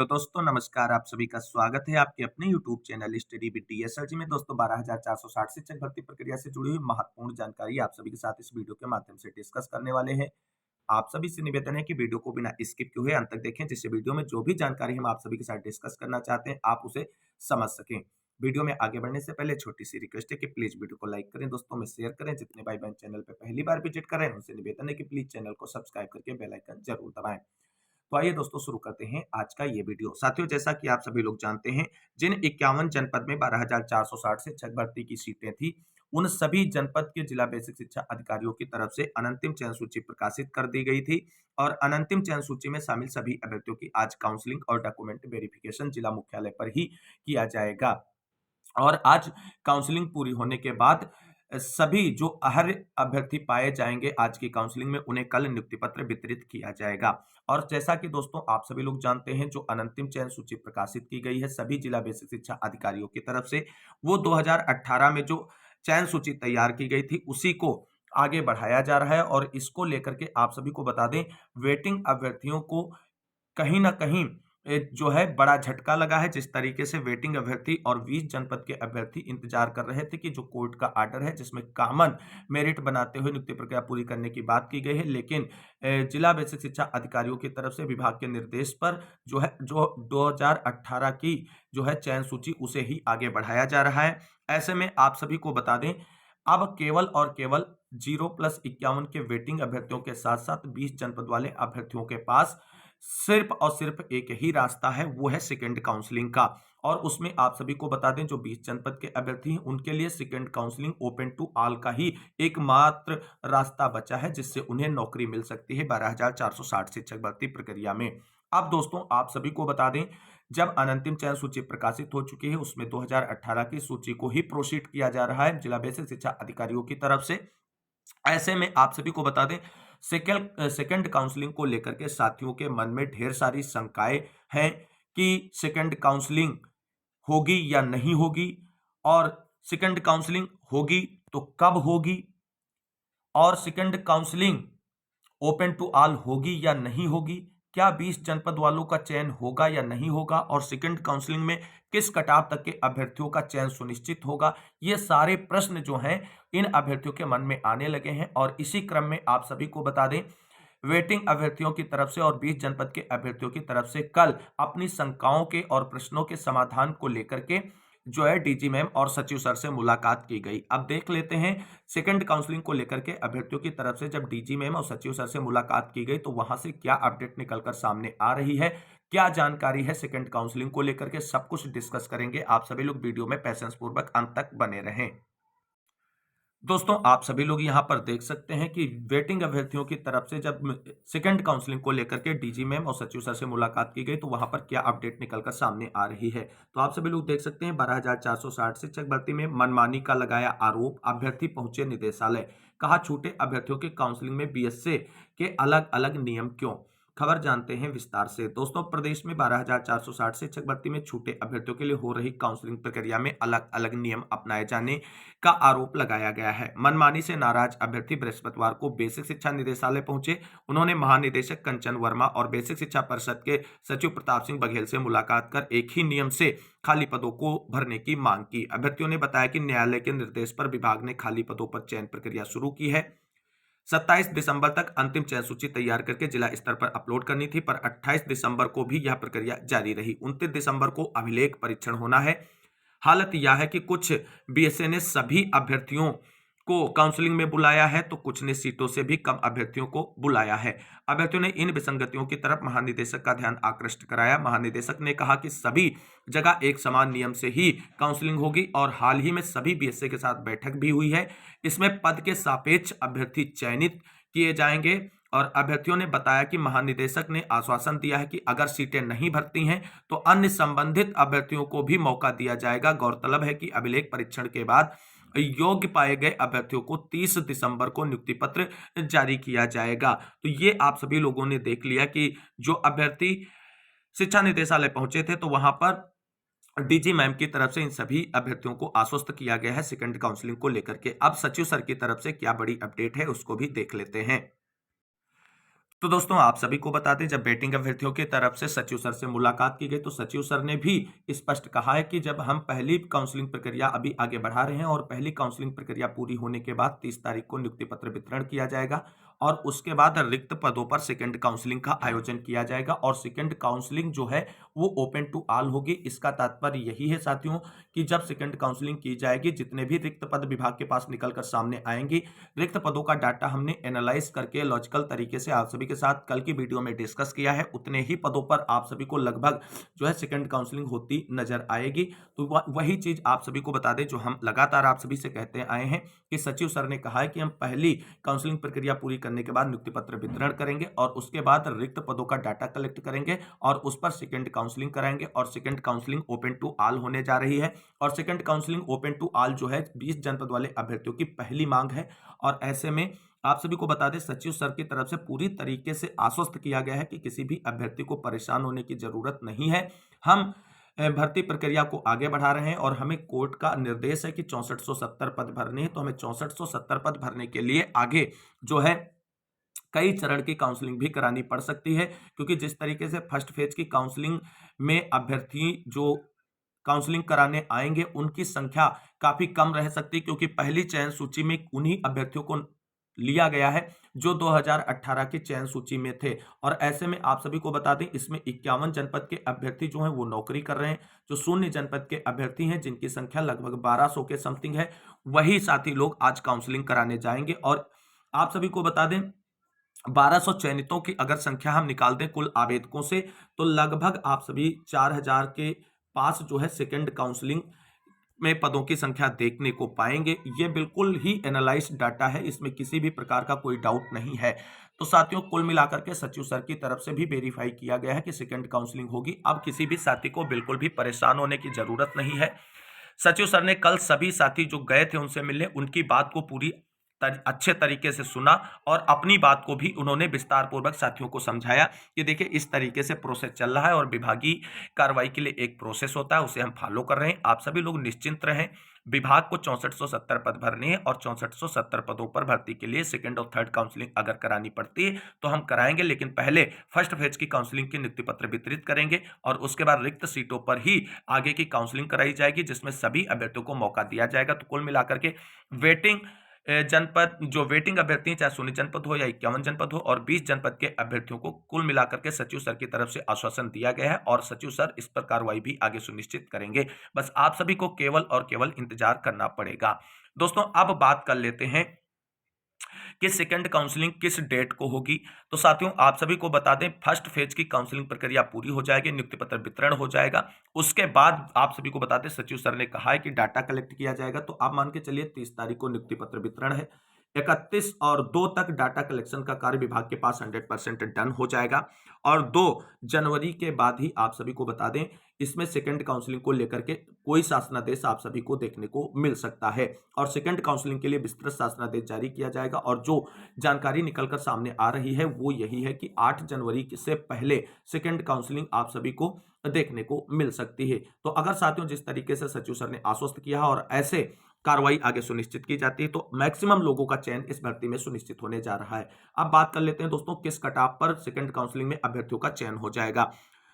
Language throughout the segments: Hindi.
तो दोस्तों नमस्कार, आप सभी का स्वागत है आपके अपने यूट्यूब चैनल स्टडी विद डीएसआरजी में। दोस्तों 12,460 शिक्षक भर्ती प्रक्रिया से जुड़ी हुई महत्वपूर्ण जानकारी आप सभी के साथ इस वीडियो के माध्यम से डिस्कस करने वाले हैं। आप सभी से निवेदन है कि वीडियो को बिना स्किप किए हुए अंत तक देखें, जिससे वीडियो में जो भी जानकारी हम आप सभी के साथ डिस्कस करना चाहते हैं आप उसे समझ सकें। वीडियो में आगे बढ़ने से पहले छोटी सी रिक्वेस्ट है कि प्लीज वीडियो को लाइक करें, दोस्तों में शेयर करें। जितने भाई बहन चैनल पर पहली बार विजिट कर रहे हैं उनसे निवेदन है कि प्लीज चैनल को सब्सक्राइब करके बेल आइकन जरूर दबाएं। तो आइए दोस्तों शुरू करते हैं आज का ये वीडियो। साथियों, जैसा कि आप सभी लोग जानते हैं, जिन 51 जनपद में 12,460 शिक्षक भर्ती की सीटें थी, उन सभी जनपद के जिला बेसिक शिक्षा अधिकारियों की तरफ से अनंतिम चयन सूची प्रकाशित कर दी गई थी और अनंतिम चयन सूची में शामिल सभी अभ्यर्थियों की आज काउंसलिंग और डॉक्यूमेंट वेरिफिकेशन जिला मुख्यालय पर ही किया जाएगा। और आज काउंसलिंग पूरी होने के बाद सभी जो अर्ह अभ्यर्थी पाए जाएंगे आज की काउंसलिंग में, उन्हें कल नियुक्ति पत्र वितरित किया जाएगा। और जैसा कि दोस्तों आप सभी लोग जानते हैं, जो अनंतिम चयन सूची प्रकाशित की गई है सभी जिला बेसिक शिक्षा अधिकारियों की तरफ से, वो 2018 में जो चयन सूची तैयार की गई थी उसी को आगे बढ़ाया जा रहा है। और इसको लेकर के आप सभी को बता दें, वेटिंग अभ्यर्थियों को कहीं न कहीं जो है बड़ा झटका लगा है। जिस तरीके से वेटिंग अभ्यर्थी और 20 जनपद के अभ्यर्थी इंतजार कर रहे थे कि जो कोर्ट का आर्डर है जिसमें कॉमन मेरिट बनाते हुए नियुक्ति प्रक्रिया पूरी करने की बात की गई है, लेकिन जिला बेसिक शिक्षा अधिकारियों की तरफ से विभाग के निर्देश पर जो है जो 2018 की जो है चयन सूची उसे ही आगे बढ़ाया जा रहा है। ऐसे में आप सभी को बता दें, अब केवल और केवल 0+51 के वेटिंग अभ्यर्थियों के साथ-साथ 20 जनपद वाले अभ्यर्थियों के पास सिर्फ और सिर्फ एक ही रास्ता है, वो है सेकंड काउंसलिंग का। और उसमें आप सभी को बता दें, जो 20 जनपद के अभ्यर्थी हैं उनके लिए second counselling open to all का ही एकमात्र रास्ता बचा है, जिससे उन्हें नौकरी मिल सकती है 12,460 शिक्षक भर्ती प्रक्रिया में। अब दोस्तों आप सभी को बता दें, जब अनंतिम चयन सूची प्रकाशित हो चुकी है उसमें 2018 की सूची को ही प्रोसीड किया जा रहा है जिला बेसिक शिक्षा अधिकारियों की तरफ से। ऐसे में आप सभी को बता दें, सेकंड काउंसलिंग को लेकर के साथियों के मन में ढेर सारी शंकाएं हैं कि सेकंड काउंसलिंग होगी या नहीं होगी, और सेकंड काउंसलिंग होगी तो कब होगी, और second counselling open to all होगी या नहीं होगी, क्या 20 जनपद वालों का चयन होगा या नहीं होगा, और सेकंड काउंसलिंग में किस कटाव तक के अभ्यर्थियों का चयन सुनिश्चित होगा। ये सारे प्रश्न जो हैं इन अभ्यर्थियों के मन में आने लगे हैं। और इसी क्रम में आप सभी को बता दें, वेटिंग अभ्यर्थियों की तरफ से और 20 जनपद के अभ्यर्थियों की तरफ से कल अपनी शंकाओं के और प्रश्नों के समाधान को लेकर के जो है डीजी मैम और सचिव सर से मुलाकात की गई। अब देख लेते हैं, सेकंड काउंसलिंग को लेकर के अभ्यर्थियों की तरफ से जब डीजी मैम और सचिव सर से मुलाकात की गई तो वहां से क्या अपडेट निकलकर सामने आ रही है, क्या जानकारी है सेकंड काउंसलिंग को लेकर के, सब कुछ डिस्कस करेंगे। आप सभी लोग वीडियो में पैसेंस पूर्वक अंत तक बने रहें। दोस्तों आप सभी लोग यहाँ पर देख सकते हैं कि वेटिंग अभ्यर्थियों की तरफ से जब सेकंड काउंसलिंग को लेकर के डीजी मैम और सचिव सर से मुलाकात की गई तो वहां पर क्या अपडेट निकलकर सामने आ रही है। तो आप सभी लोग देख सकते हैं, 12,460 शिक्षक भर्ती में मनमानी का लगाया आरोप, अभ्यर्थी पहुंचे निदेशालय, कहा छूटे अभ्यर्थियों के काउंसलिंग में बीएसए के अलग अलग नियम क्यों। खबर जानते हैं विस्तार से। दोस्तों प्रदेश में 12,460 शिक्षक भर्ती में छूटे अभ्यर्थियों के लिए हो रही काउंसलिंग प्रक्रिया में अलग अलग नियम अपनाए जाने का आरोप लगाया गया है। मनमानी से नाराज अभ्यर्थी बृहस्पतिवार को बेसिक शिक्षा निदेशालय पहुंचे। उन्होंने महानिदेशक कंचन वर्मा और बेसिक शिक्षा परिषद के सचिव प्रताप सिंह बघेल से मुलाकात कर एक ही नियम से खाली पदों को भरने की मांग की। अभ्यर्थियों ने बताया कि न्यायालय के निर्देश पर विभाग ने खाली पदों पर चयन प्रक्रिया शुरू की है। 27 दिसंबर तक अंतिम चयन सूची तैयार करके जिला स्तर पर अपलोड करनी थी, पर 28 दिसंबर को भी यह प्रक्रिया जारी रही। 29 दिसंबर को अभिलेख परीक्षण होना है। हालत यह है कि कुछ बीएसए ने सभी अभ्यर्थियों को काउंसलिंग में बुलाया है तो कुछ ने सीटों से भी कम अभ्यर्थियों को बुलाया है। अभ्यर्थियों ने इन विसंगतियों की तरफ महानिदेशक का ध्यान आकृष्ट कराया। महानिदेशक ने कहा कि सभी जगह एक समान नियम से ही काउंसलिंग होगी और हाल ही में सभी बीएसए के साथ बैठक भी हुई है। इसमें पद के सापेक्ष अभ्यर्थी चयनित किए जाएंगे। और अभ्यर्थियों ने बताया कि महानिदेशक ने आश्वासन दिया है कि अगर सीटें नहीं भरती हैं तो अन्य संबंधित अभ्यर्थियों को भी मौका दिया जाएगा। गौरतलब है कि अभिलेख परीक्षण के बाद योग्य पाए गए अभ्यर्थियों को 30 दिसंबर को नियुक्ति पत्र जारी किया जाएगा। तो ये आप सभी लोगों ने देख लिया कि जो अभ्यर्थी शिक्षा निदेशालय पहुंचे थे तो वहां पर डीजी मैम की तरफ से इन सभी अभ्यर्थियों को आश्वस्त किया गया है सेकंड काउंसलिंग को लेकर के। अब सचिव सर की तरफ से क्या बड़ी अपडेट है उसको भी देख लेते हैं। तो दोस्तों आप सभी को बता दें, जब वेटिंग अभ्यर्थियों की तरफ से सचिव सर से मुलाकात की गई तो सचिव सर ने भी स्पष्ट कहा है कि जब हम पहली काउंसलिंग प्रक्रिया अभी आगे बढ़ा रहे हैं और पहली काउंसलिंग प्रक्रिया पूरी होने के बाद 30 तारीख को नियुक्ति पत्र वितरण किया जाएगा और उसके बाद रिक्त पदों पर सेकंड काउंसलिंग का आयोजन किया जाएगा और सेकंड काउंसलिंग जो है वो ओपन टू ऑल होगी। इसका तात्पर्य यही है साथियों कि जब सेकंड काउंसलिंग की जाएगी, जितने भी रिक्त पद विभाग के पास निकल कर सामने आएंगे, रिक्त पदों का डाटा हमने एनालाइज करके लॉजिकल तरीके से आप सभी के साथ कल की वीडियो में डिस्कस किया है। उतने ही पदों पर आप सभी को लगभग जो है सेकंड काउंसलिंग होती नजर आएगी। तो वही चीज आप सभी को बता दें जो हम लगातार आप सभी से कहते आए हैं कि सचिव सर ने कहा है कि हम पहली काउंसलिंग प्रक्रिया पूरी करने के बाद नियुक्ति पत्र वितरण करेंगे और उसके बाद रिक्त पदों का डाटा कलेक्ट करेंगे और उस पर सेकंड काउंसलिंग कराएंगे और second counselling open to all होने जा रही है। और second counselling open to all जो है 20 जनपद वाले अभ्यर्थियों की पहली मांग है और ऐसे में आप सभी को बता दें सचिव सर की तरफ से पूरी तरीके से आश्वस्त किया गया है कि किसी भी अभ्यर्थी को परेशान होने की जरूरत नहीं है। हम भर्ती प्रक्रिया को आगे बढ़ा रहे हैं और हमें कोर्ट का निर्देश है कि 6470 पद भरने हैं, तो हमें 6470 पद भरने के लिए आगे जो है कई चरण की काउंसलिंग भी करानी पड़ सकती है, क्योंकि जिस तरीके से फर्स्ट फेज की काउंसलिंग में अभ्यर्थी जो काउंसलिंग कराने आएंगे उनकी संख्या काफी कम रह सकती है, क्योंकि पहली चयन सूची में उन्हीं अभ्यर्थियों को लिया गया है जो 2018 की चयन सूची में थे। और ऐसे में आप सभी को बता दें इसमें 51 जनपद के अभ्यर्थी जो हैं वो नौकरी कर रहे हैं, जो शून्य जनपद के अभ्यर्थी हैं जिनकी संख्या लगभग 1200 के समथिंग है, वही साथी लोग आज काउंसलिंग कराने जाएंगे। और आप सभी को बता दें 1200 चयनितों की अगर संख्या हम निकाल दें कुल आवेदकों से, तो लगभग आप सभी 4000 के पास जो है सेकंड काउंसलिंग में पदों की संख्या देखने को पाएंगे। ये बिल्कुल ही एनालाइज्ड डाटा है, इसमें किसी भी प्रकार का कोई डाउट नहीं है। तो साथियों कुल मिलाकर के सचिव सर की तरफ से भी वेरीफाई किया गया है कि सेकंड काउंसलिंग होगी। अब किसी भी साथी को बिल्कुल भी परेशान होने की जरूरत नहीं है। सचिव सर ने कल सभी साथी जो गए थे उनसे मिलने, उनकी बात को पूरी अच्छे तरीके से सुना और अपनी बात को भी उन्होंने विस्तार पूर्वक साथियों को समझाया कि देखिए इस तरीके से प्रोसेस चल रहा है और विभागीय कार्रवाई के लिए एक प्रोसेस होता है, उसे हम फॉलो कर रहे हैं। आप सभी लोग निश्चिंत रहें, विभाग को 6470 पद भरने हैं और 6470 पदों पर भर्ती के लिए सेकंड और थर्ड काउंसलिंग अगर करानी पड़ती है तो हम कराएंगे, लेकिन पहले फर्स्ट फेज की काउंसलिंग के नियुक्ति पत्र वितरित करेंगे और उसके बाद रिक्त सीटों पर ही आगे की काउंसलिंग कराई जाएगी, जिसमें सभी अभ्यर्थियों को मौका दिया जाएगा। तो कुल मिलाकर के वेटिंग जनपद जो वेटिंग अभ्यर्थी हैं, चाहे 19 जनपद हो या 51 जनपद हो और 20 जनपद के अभ्यर्थियों को कुल मिलाकर के सचिव सर की तरफ से आश्वासन दिया गया है और सचिव सर इस पर कार्रवाई भी आगे सुनिश्चित करेंगे। बस आप सभी को केवल और केवल इंतजार करना पड़ेगा। दोस्तों अब बात कर लेते हैं कि सेकंड काउंसलिंग किस डेट को होगी। तो साथियों आप सभी को बता दें फर्स्ट फेज की काउंसलिंग प्रक्रिया पूरी हो जाएगी, नियुक्ति पत्र वितरण हो जाएगा। उसके बाद आप सभी को बता दें सचिव सर ने कहा है कि डाटा कलेक्ट किया जाएगा। तो आप मान के चलिए 30 तारीख को नियुक्ति पत्र वितरण है, 31 और 2 तक डाटा कलेक्शन का कार्य विभाग के पास 100% डन हो जाएगा और 2 जनवरी के बाद ही आप सभी को बता दें इसमें सेकंड काउंसलिंग को लेकर के कोई शासनादेश आप सभी को देखने को मिल सकता है और सेकंड काउंसलिंग के लिए विस्तृत शासनादेश जारी किया जाएगा। और जो जानकारी निकलकर सामने आ रही है वो यही है कि 8 जनवरी से पहले सेकंड काउंसलिंग आप सभी को देखने को मिल सकती है। तो अगर साथियों जिस तरीके से सचिव सर ने आश्वस्त किया और ऐसे कार्रवाई आगे सुनिश्चित की जाती है तो मैक्सिमम लोगों का चयन इस भर्ती में सुनिश्चित होने जा रहा है। अब बात कर लेते हैं दोस्तों किस कटाव पर सेकंड काउंसलिंग में अभ्यर्थियों का चयन हो जाएगा।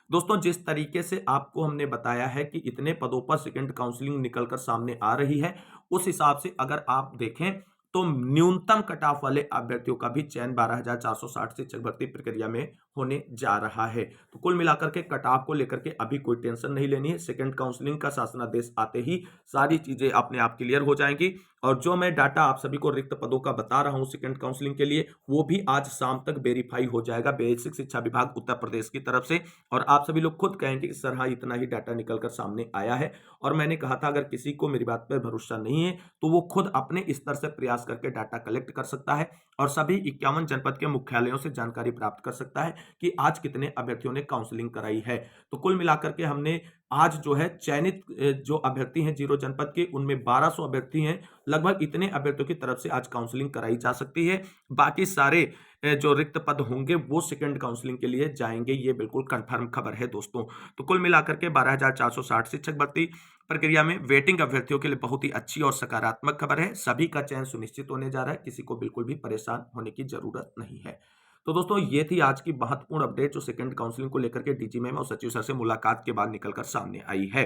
दोस्तों जिस तरीके से आपको हमने बताया है कि इतने पदों पर सेकंड काउंसलिंग निकलकर सामने आ रही है, उस हिसाब से अगर आप देखें तो न्यूनतम कटाव वाले अभ्यर्थियों का भी चयन 12460 शिक्षक भर्ती प्रक्रिया में होने जा रहा है। तो कुल मिलाकर के कटाव को लेकर के अभी कोई टेंशन नहीं लेनी है। सेकंड काउंसलिंग का शासनादेश आते ही सारी चीजें अपने आप क्लियर हो जाएंगी और जो मैं डाटा आप सभी को रिक्त पदों का बता रहा हूं सेकंड काउंसलिंग के लिए वो भी आज शाम तक वेरीफाई हो जाएगा बेसिक शिक्षा विभाग उत्तर प्रदेश की तरफ से। और आप सभी लोग खुद कहेंगे कि सर हाँ इतना ही डाटा निकलकर सामने आया है। और मैंने कहा था अगर किसी को मेरी बात पर भरोसा नहीं है तो वो खुद अपने स्तर से प्रयास करके डाटा कलेक्ट कर सकता है और सभी 51 जनपद के मुख्यालयों से जानकारी प्राप्त कर सकता है कि आज कितने अभ्यर्थियों ने काउंसलिंग कराई है। तो कुल मिलाकर के हमने आज जो है चयनित जो अभ्यर्थी हैं 0 जनपद के उनमें 1200 अभ्यर्थी हैं, लगभग इतने अभ्यर्थियों की तरफ से आज काउंसलिंग कराई जा सकती है। बाकी सारे जो रिक्त पद होंगे वो सेकंड काउंसलिंग के लिए जाएंगे, ये बिल्कुल कंफर्म खबर है दोस्तों। तो कुल मिलाकर के 12460 शिक्षक भर्ती प्रक्रिया में वेटिंग अभ्यर्थियों के लिए बहुत ही अच्छी और सकारात्मक खबर है। सभी का चयन सुनिश्चित होने जा रहा है, किसी को बिल्कुल भी परेशान होने की जरूरत नहीं है। तो दोस्तों ये थी आज की महत्वपूर्ण अपडेट जो सेकंड काउंसलिंग को लेकर के डीजी मैम और सचिव सर से मुलाकात के बाद निकल कर सामने आई है।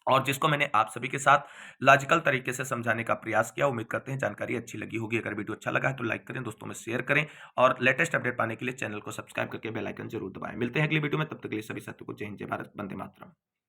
और जिसको मैंने आप सभी के साथ लॉजिकल तरीके से समझाने का प्रयास किया। उम्मीद करते हैं जानकारी अच्छी लगी होगी। अगर वीडियो अच्छा लगा है तो लाइक करें, दोस्तों में शेयर करें और लेटेस्ट अपडेट पाने के लिए चैनल को सब्सक्राइब करके बेल आइकन जरूर दबाएं। मिलते हैं अगली वीडियो में, तब तक के लिए सभी साथियों को जय हिंद, जय भारत, वंदे मातरम।